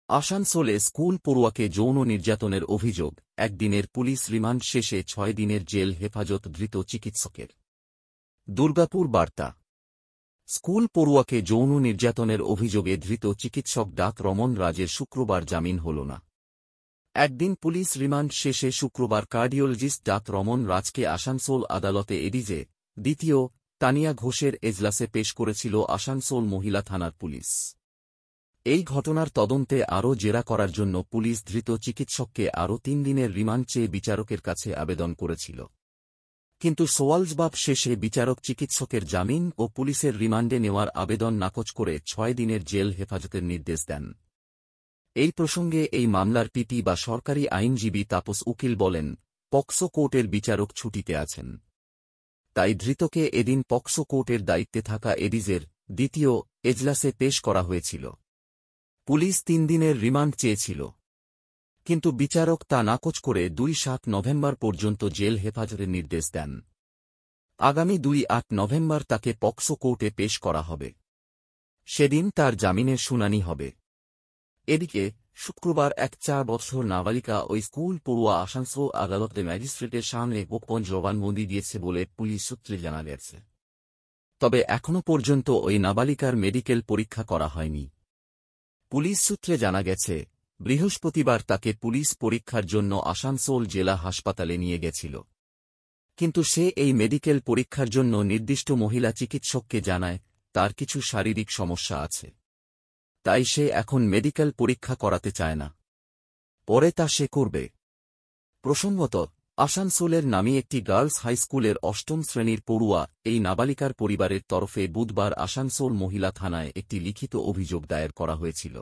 আসানসোলে স্কুল পড়ুয়াকে যৌন নির্যাতনের অভিযোগ, একদিনের পুলিশ রিমান্ড শেষে 6 দিনের জেল হেফাজত ধৃত চিকিৎসকের। দুর্গাপুর বার্তা। স্কুল পড়ুয়াকে যৌন নির্যাতনের অভিযোগে ধৃত চিকিৎসক ডাক রমন রাজের শুক্রবার জামিন হল না। একদিন পুলিশ রিমান্ড শেষে শুক্রবার কার্ডিওলজিস্ট ডাক রমন রাজকে আসানসোল আদালতে এডিজে দ্বিতীয় তানিয়া ঘোষের এজলাসে পেশ করেছিল আসানসোল মহিলা থানার পুলিশ। এই ঘটনার তদন্তে আরও জেরা করার জন্য পুলিশ ধৃত চিকিৎসককে আরও 3 দিনের রিমান্ড চেয়ে বিচারকের কাছে আবেদন করেছিল। কিন্তু সওয়ালজবাব শেষে বিচারক চিকিৎসকের জামিন ও পুলিশের রিমান্ডে নেওয়ার আবেদন নাকচ করে 6 দিনের জেল হেফাজতের নির্দেশ দেন। এই প্রসঙ্গে এই মামলার পিপি বা সরকারি আইনজীবী তাপস উকিল বলেন, পক্সো কোর্টের বিচারক ছুটিতে আছেন, তাই ধৃতকে এদিন পক্সো কোর্টের দায়িত্বে থাকা এডিজের দ্বিতীয় এজলাসে পেশ করা হয়েছিল। পুলিশ 3 দিনের রিমান্ড চেয়েছিল, কিন্তু বিচারক তা নাকচ করে 2-7 নভেম্বর পর্যন্ত জেল হেফাজতের নির্দেশ দেন। আগামী 2-8 নভেম্বর তাকে পক্সো কোর্টে পেশ করা হবে। সেদিন তার জামিনের শুনানি হবে। এদিকে শুক্রবার এক 4 বছর নাবালিকা ওই স্কুল পড়ুয়া আসানসোল আদালতে ম্যাজিস্ট্রেটের সামনে গোপন জবানবন্দি দিয়েছে বলে পুলিশ সূত্রে জানা গেছে। তবে এখনও পর্যন্ত ওই নাবালিকার মেডিকেল পরীক্ষা করা হয়নি। পুলিশ সূত্রে জানা গেছে, বৃহস্পতিবার তাকে পুলিশ পরীক্ষার জন্য আসানসোল জেলা হাসপাতালে নিয়ে গেছিল, কিন্তু সে এই মেডিকেল পরীক্ষার জন্য নির্দিষ্ট মহিলা চিকিৎসককে জানায় তার কিছু শারীরিক সমস্যা আছে, তাই সে এখন মেডিকেল পরীক্ষা করাতে চায় না। পরে তা সে করবে। প্রসঙ্গত, আসানসোলের নামী একটি গার্লস হাইস্কুলের 8ম শ্রেণীর পড়ুয়া এই নাবালিকার পরিবারের তরফে বুধবার আসানসোল মহিলা থানায় একটি লিখিত অভিযোগ দায়ের করা হয়েছিল।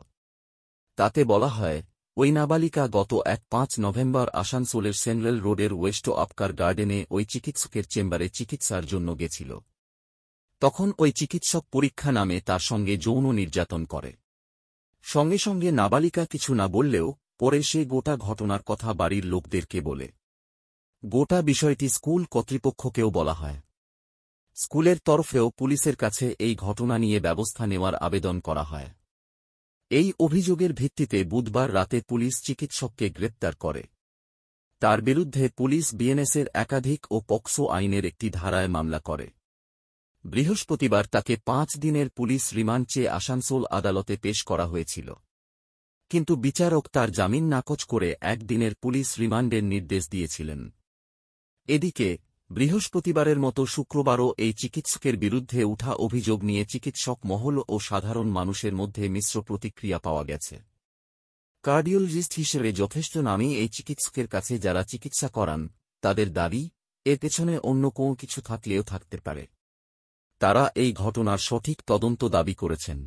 তাতে বলা হয়, ওই নাবালিকা গত 5 নভেম্বর আসানসোলের সেন্ট্রাল রোডের ওয়েস্ট আপকার গার্ডেনে ওই চিকিৎসকের চেম্বারে চিকিৎসার জন্য গেছিল। তখন ওই চিকিৎসক পরীক্ষা নামে তার সঙ্গে যৌন নির্যাতন করে। সঙ্গে সঙ্গে নাবালিকা কিছু না বললেও পরে সে গোটা ঘটনার কথা বাড়ির লোকদেরকে বলে। গোটা বিষয়টি স্কুল কর্তৃপক্ষকেও বলা হয়। স্কুলের তরফেও পুলিশের কাছে এই ঘটনা নিয়ে ব্যবস্থা নেওয়ার আবেদন করা হয়। এই অভিযোগের ভিত্তিতে বুধবার রাতে পুলিশ চিকিৎসককে গ্রেপ্তার করে। তার বিরুদ্ধে পুলিশ বিএনএসের একাধিক ও পক্সো আইনের একটি ধারায় মামলা করে। বৃহস্পতিবার তাকে 5 দিনের পুলিশ রিমান্ড চেয়ে আসানসোল আদালতে পেশ করা হয়েছিল, কিন্তু বিচারক তার জামিন নাকচ করে 1 দিনের পুলিশ রিমান্ডের নির্দেশ দিয়েছিলেন। এদিকে বৃহস্পতিবারের মতো শুক্রবারও এই চিকিৎসকের বিরুদ্ধে উঠা অভিযোগ নিয়ে চিকিৎসক মহল ও সাধারণ মানুষের মধ্যে মিশ্র প্রতিক্রিয়া পাওয়া গেছে। কার্ডিওলজিস্ট হিসেবে যথেষ্ট নামী এই চিকিৎসকের কাছে যারা চিকিৎসা করান, তাদের দাবি, এর পেছনে অন্য কোনো কিছু থাকলেও থাকতে পারে। তারা এই ঘটনার সঠিক তদন্ত দাবি করেছেন।